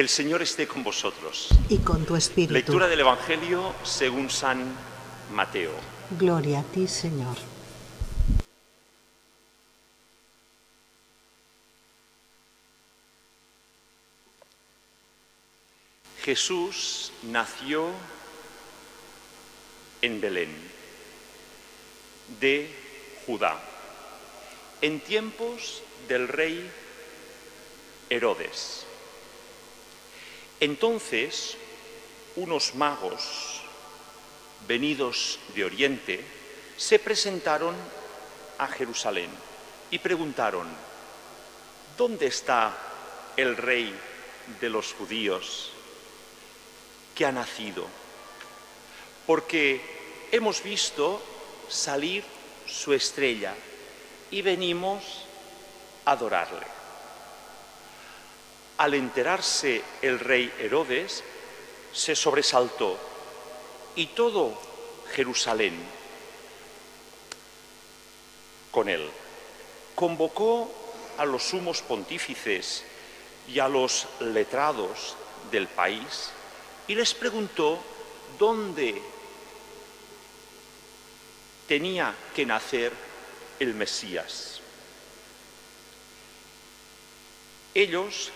El Señor esté con vosotros. Y con tu espíritu. Lectura del Evangelio según San Mateo. Gloria a ti, Señor. Jesús nació en Belén, de Judá, en tiempos del rey Herodes. Entonces, unos magos venidos de Oriente se presentaron a Jerusalén y preguntaron: ¿dónde está el rey de los judíos que ha nacido? Porque hemos visto salir su estrella y venimos a adorarle. Al enterarse el rey Herodes, se sobresaltó y todo Jerusalén con él. Convocó a los sumos pontífices y a los letrados del país y les preguntó dónde tenía que nacer el Mesías. Ellos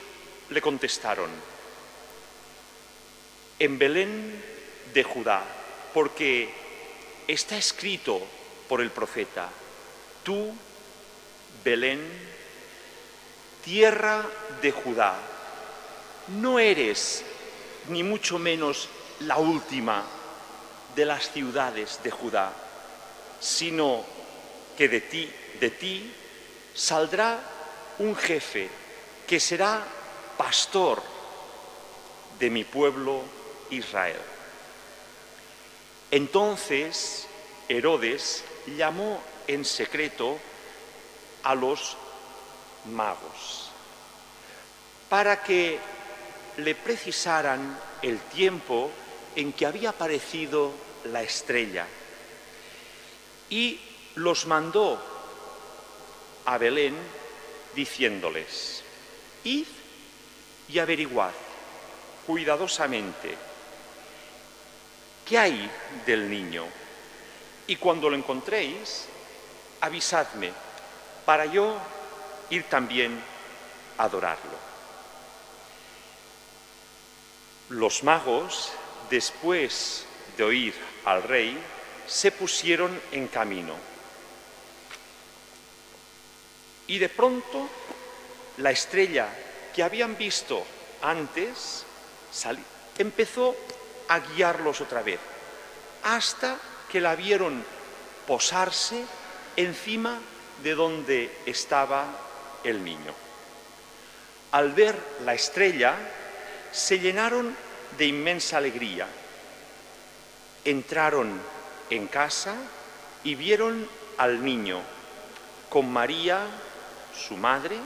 le contestaron: en Belén de Judá, porque está escrito por el profeta: tú, Belén, tierra de Judá, no eres ni mucho menos la última de las ciudades de Judá, sino que de ti saldrá un jefe que será pastor de mi pueblo Israel. Entonces Herodes llamó en secreto a los magos para que le precisaran el tiempo en que había aparecido la estrella, y los mandó a Belén diciéndoles: id y averiguad cuidadosamente qué hay del niño, y cuando lo encontréis, avisadme para yo ir también a adorarlo. Los magos, después de oír al rey, se pusieron en camino. Y de pronto, la estrella que habían visto antes empezó a guiarlos otra vez, hasta que la vieron posarse encima de donde estaba el niño. Al ver la estrella, se llenaron de inmensa alegría. Entraron en casa y vieron al niño con María, su madre,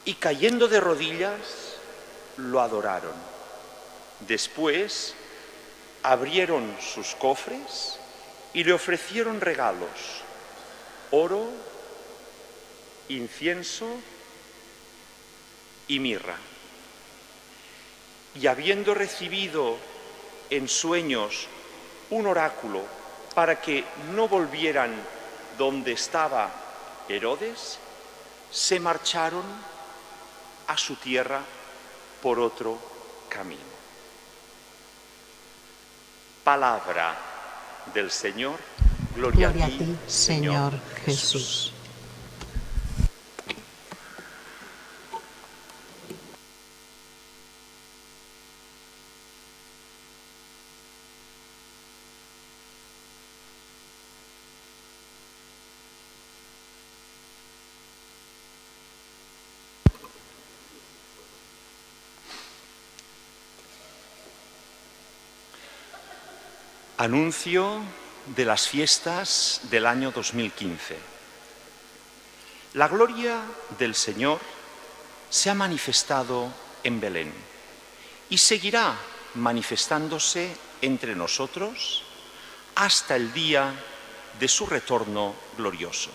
y cayendo de rodillas lo adoraron. Después abrieron sus cofres y le ofrecieron regalos: oro, incienso y mirra. Y habiendo recibido en sueños un oráculo para que no volvieran donde estaba Herodes, se marcharon a su tierra por otro camino. Palabra del Señor. Gloria a ti, Señor Jesús. Anuncio de las fiestas del año 2015. La gloria del Señor se ha manifestado en Belén y seguirá manifestándose entre nosotros hasta el día de su retorno glorioso.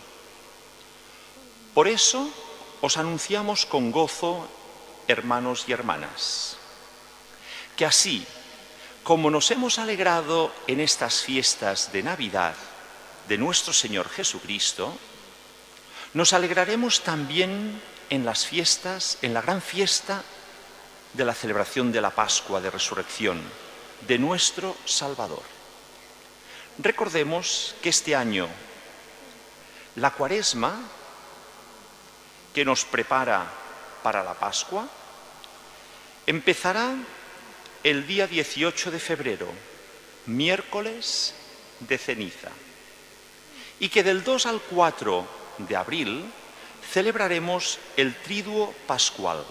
Por eso os anunciamos con gozo hermanos y hermanas, que así como nos hemos alegrado en estas fiestas de Navidad de nuestro Señor Jesucristo, nos alegraremos también en las fiestas, en la gran fiesta de la celebración de la Pascua de Resurrección de nuestro Salvador. Recordemos que este año la Cuaresma, que nos prepara para la Pascua, empezará el día 18 de febrero, miércoles de ceniza, y que del 2 al 4 de abril celebraremos el Triduo Pascual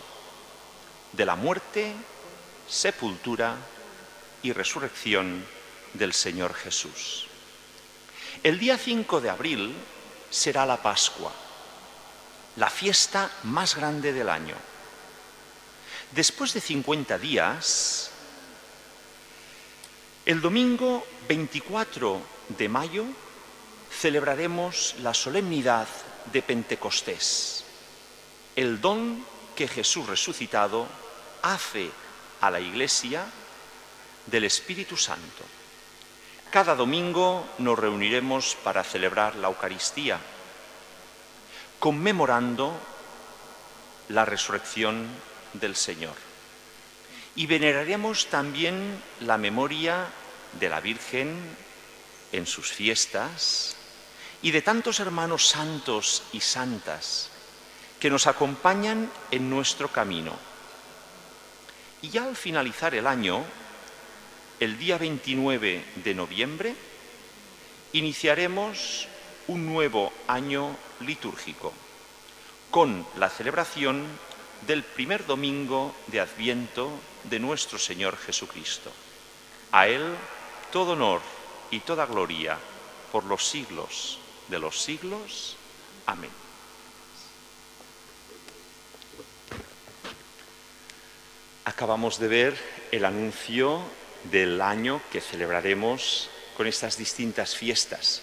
de la muerte, sepultura y resurrección del Señor Jesús. El día 5 de abril será la Pascua, la fiesta más grande del año. Después de 50 días, el domingo 24 de mayo celebraremos la solemnidad de Pentecostés, el don que Jesús resucitado hace a la Iglesia del Espíritu Santo. Cada domingo nos reuniremos para celebrar la Eucaristía, conmemorando la resurrección del Señor. Y veneraremos también la memoria de la Virgen en sus fiestas y de tantos hermanos santos y santas que nos acompañan en nuestro camino. Y ya al finalizar el año, el día 29 de noviembre, iniciaremos un nuevo año litúrgico con la celebración del primer domingo de Adviento de nuestro Señor Jesucristo. A Él todo honor y toda gloria por los siglos de los siglos. Amén. Acabamos de ver el anuncio del año que celebraremos con estas distintas fiestas.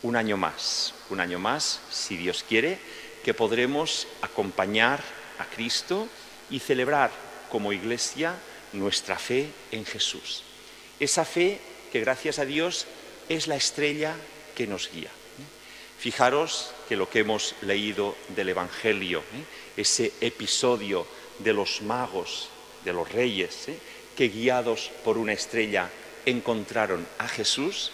Un año más, si Dios quiere, que podremos acompañar a Cristo y celebrar como Iglesia nuestra fe en Jesús. Esa fe que, gracias a Dios, es la estrella que nos guía. Fijaros que lo que hemos leído del Evangelio, ese episodio de los magos, de los reyes, que guiados por una estrella encontraron a Jesús,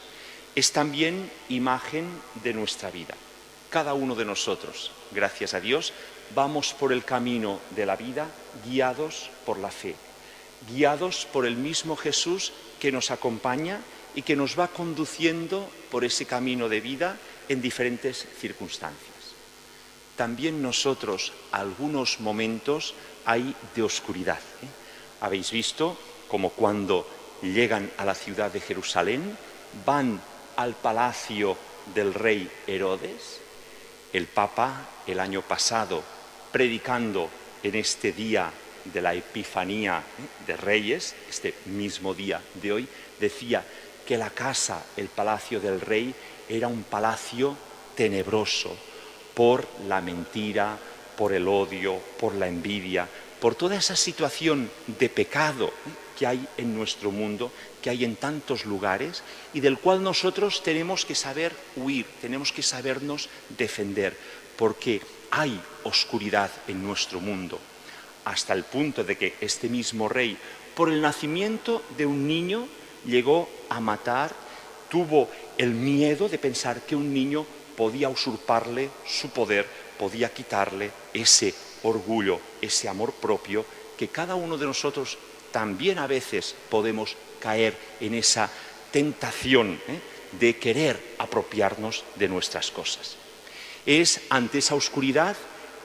es también imagen de nuestra vida. Cada uno de nosotros, gracias a Dios, vamos por el camino de la vida guiados por la fe, guiados por el mismo Jesús que nos acompaña y que nos va conduciendo por ese camino de vida en diferentes circunstancias. También nosotros, algunos momentos hay de oscuridad. Habéis visto como cuando llegan a la ciudad de Jerusalén, van al palacio del rey Herodes. El Papa, el año pasado, predicando en este día de la Epifanía de Reyes, este mismo día de hoy, decía que la casa, el palacio del rey, era un palacio tenebroso por la mentira, por el odio, por la envidia, por toda esa situación de pecado que hay en nuestro mundo, que hay en tantos lugares y del cual nosotros tenemos que saber huir, tenemos que sabernos defender, porque hay oscuridad en nuestro mundo, hasta el punto de que este mismo rey, por el nacimiento de un niño, llegó a matar, tuvo el miedo de pensar que un niño podía usurparle su poder, podía quitarle ese orgullo, ese amor propio, que cada uno de nosotros también a veces podemos caer en esa tentación de querer apropiarnos de nuestras cosas. Es ante esa oscuridad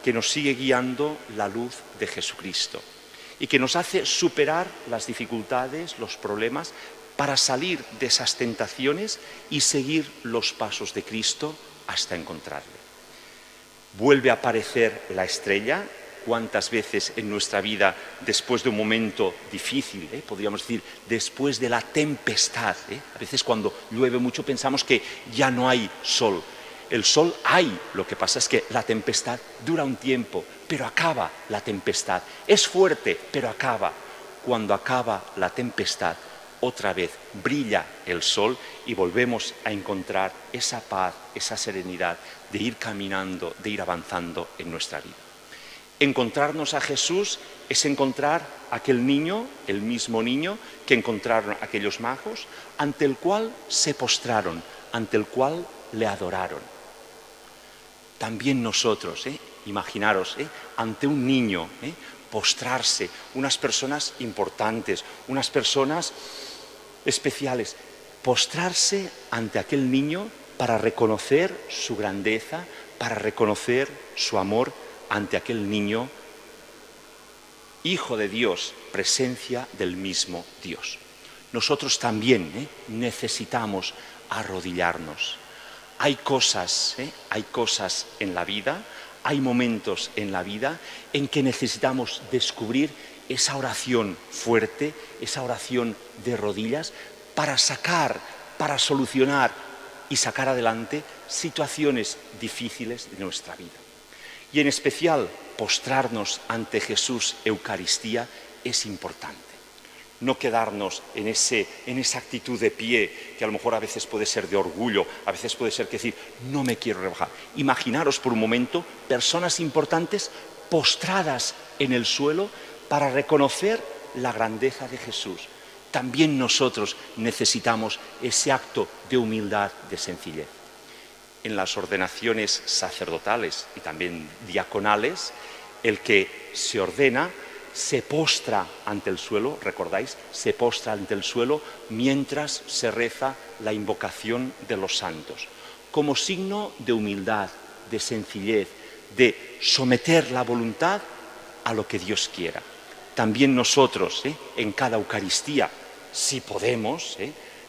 que nos sigue guiando la luz de Jesucristo y que nos hace superar las dificultades, los problemas, para salir de esas tentaciones y seguir los pasos de Cristo hasta encontrarle. Vuelve a aparecer la estrella. ¿Cuántas veces en nuestra vida, después de un momento difícil, podríamos decir, después de la tempestad, a veces cuando llueve mucho pensamos que ya no hay sol? El sol hay, lo que pasa es que la tempestad dura un tiempo, pero acaba la tempestad. Es fuerte, pero acaba. Cuando acaba la tempestad, otra vez brilla el sol y volvemos a encontrar esa paz, esa serenidad de ir caminando, de ir avanzando en nuestra vida. Encontrarnos a Jesús es encontrar a aquel niño, el mismo niño que encontraron aquellos magos, ante el cual se postraron, ante el cual le adoraron. También nosotros, imaginaros, ante un niño, postrarse, unas personas importantes, unas personas especiales, postrarse ante aquel niño para reconocer su grandeza, para reconocer su amor ante aquel niño, Hijo de Dios, presencia del mismo Dios. Nosotros también necesitamos arrodillarnos. Hay cosas en la vida, hay momentos en la vida en que necesitamos descubrir esa oración fuerte, esa oración de rodillas, para sacar, para solucionar y sacar adelante situaciones difíciles de nuestra vida. Y en especial, postrarnos ante Jesús Eucaristía es importante. No quedarnos en esa actitud de pie, que a lo mejor a veces puede ser de orgullo, a veces puede ser que decir, no me quiero rebajar. Imaginaros por un momento personas importantes postradas en el suelo para reconocer la grandeza de Jesús. También nosotros necesitamos ese acto de humildad, de sencillez. En las ordenaciones sacerdotales y también diaconales, el que se ordena se postra ante el suelo, ¿recordáis? Se postra ante el suelo mientras se reza la invocación de los santos, como signo de humildad, de sencillez, de someter la voluntad a lo que Dios quiera. También nosotros, en cada Eucaristía, si podemos,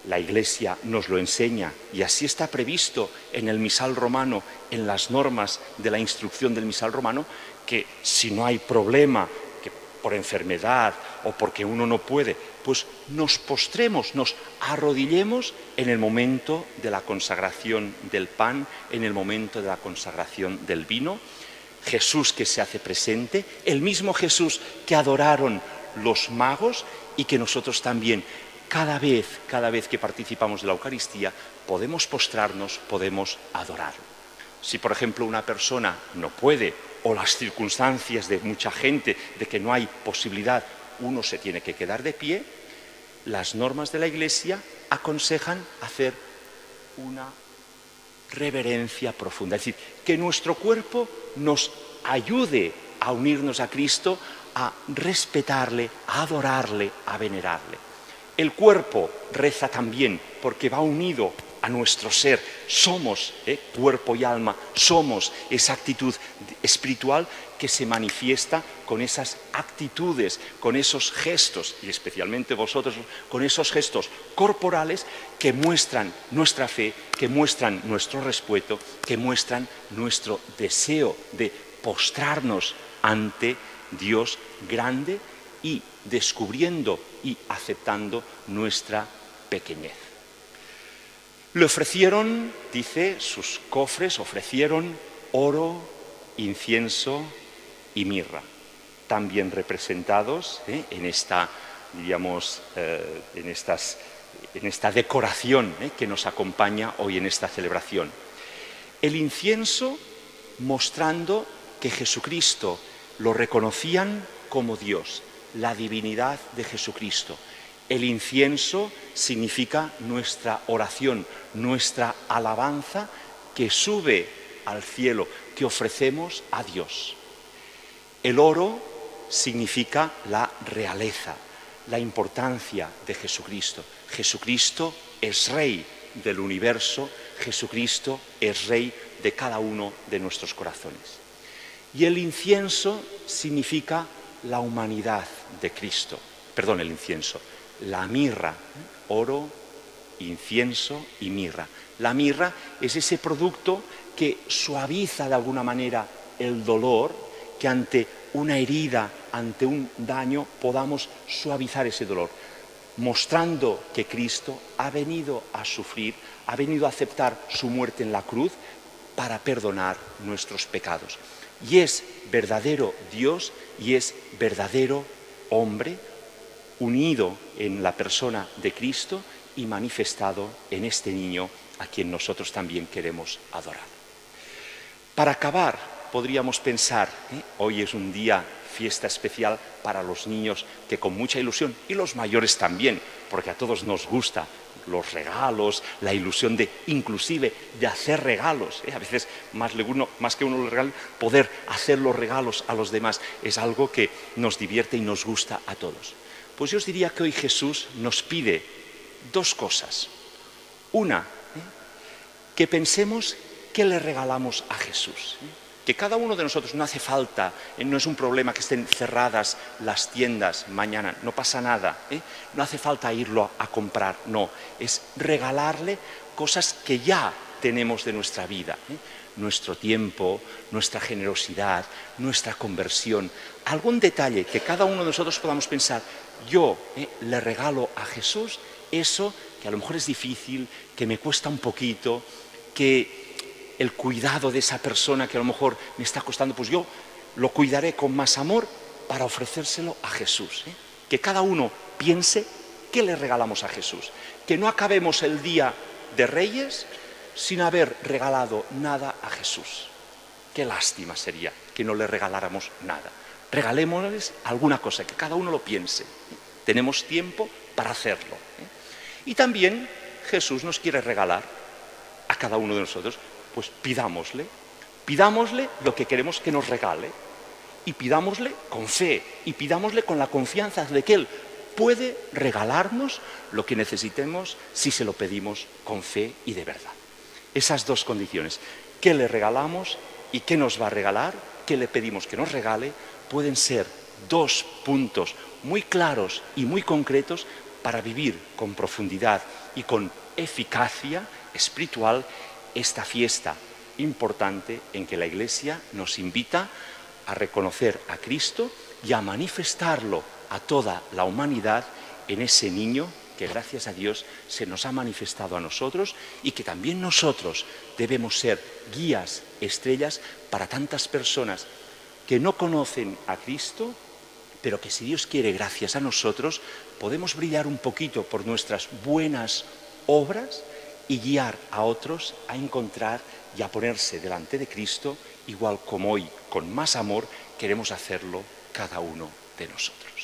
la Iglesia nos lo enseña y así está previsto en el misal romano, en las normas de la instrucción del misal romano, que si no hay problema, que por enfermedad o porque uno no puede, pues nos postremos, nos arrodillemos en el momento de la consagración del pan, en el momento de la consagración del vino. Jesús que se hace presente, el mismo Jesús que adoraron los magos y que nosotros también, cada vez que participamos de la Eucaristía, podemos postrarnos, podemos adorar. Si, por ejemplo, una persona no puede, o las circunstancias de mucha gente, de que no hay posibilidad, uno se tiene que quedar de pie, las normas de la Iglesia aconsejan hacer una reverencia profunda. Es decir, que nuestro cuerpo nos ayude a unirnos a Cristo, a respetarle, a adorarle, a venerarle. El cuerpo reza también porque va unido a nuestro ser. Somos cuerpo y alma, somos esa actitud espiritual que se manifiesta con esas actitudes, con esos gestos, y especialmente vosotros, con esos gestos corporales que muestran nuestra fe, que muestran nuestro respeto, que muestran nuestro deseo de postrarnos ante Dios grande y descubriendo y aceptando nuestra pequeñez. Le ofrecieron, dice, sus cofres, ofrecieron oro, incienso y mirra, también representados en esta, diríamos, en esta decoración que nos acompaña hoy en esta celebración. El incienso mostrando que Jesucristo lo reconocían como Dios, la divinidad de Jesucristo. El incienso significa nuestra oración, nuestra alabanza que sube al cielo, que ofrecemos a Dios. El oro significa la realeza, la importancia de Jesucristo. Jesucristo es Rey del universo, Jesucristo es Rey de cada uno de nuestros corazones. Y el incienso significa la humanidad de Cristo. Perdón, el incienso. La mirra, oro, incienso y mirra. La mirra es ese producto que suaviza de alguna manera el dolor, que ante una herida, ante un daño, podamos suavizar ese dolor, mostrando que Cristo ha venido a sufrir, ha venido a aceptar su muerte en la cruz para perdonar nuestros pecados. Y es verdadero Dios y es verdadero hombre, unido en la persona de Cristo y manifestado en este niño a quien nosotros también queremos adorar. Para acabar, podríamos pensar, hoy es un día, fiesta especial para los niños que con mucha ilusión, y los mayores también, porque a todos nos gusta los regalos, la ilusión de inclusive de hacer regalos. A veces más que uno le regala, poder hacer los regalos a los demás es algo que nos divierte y nos gusta a todos. Pues yo os diría que hoy Jesús nos pide dos cosas. Una, que pensemos qué le regalamos a Jesús. Que cada uno de nosotros, no hace falta, no es un problema que estén cerradas las tiendas mañana, no pasa nada, no hace falta irlo a comprar, no, es regalarle cosas que ya tenemos de nuestra vida, nuestro tiempo, nuestra generosidad, nuestra conversión, algún detalle que cada uno de nosotros podamos pensar, yo le regalo a Jesús eso que a lo mejor es difícil, que me cuesta un poquito, que el cuidado de esa persona que a lo mejor me está costando, pues yo lo cuidaré con más amor para ofrecérselo a Jesús. Que cada uno piense qué le regalamos a Jesús. Que no acabemos el día de Reyes sin haber regalado nada a Jesús. Qué lástima sería que no le regaláramos nada. Regalémosles alguna cosa, que cada uno lo piense. Tenemos tiempo para hacerlo. Y también Jesús nos quiere regalar a cada uno de nosotros. Pues pidámosle lo que queremos que nos regale y pidámosle con fe y pidámosle con la confianza de que Él puede regalarnos lo que necesitemos si se lo pedimos con fe y de verdad. Esas dos condiciones, qué le regalamos y qué nos va a regalar, qué le pedimos que nos regale, pueden ser dos puntos muy claros y muy concretos para vivir con profundidad y con eficacia espiritual esta fiesta importante en que la Iglesia nos invita a reconocer a Cristo y a manifestarlo a toda la humanidad en ese niño que gracias a Dios se nos ha manifestado a nosotros y que también nosotros debemos ser guías, estrellas para tantas personas que no conocen a Cristo, pero que si Dios quiere, gracias a nosotros, podemos brillar un poquito por nuestras buenas obras y guiar a otros a encontrar y a ponerse delante de Cristo, igual como hoy, con más amor, queremos hacerlo cada uno de nosotros.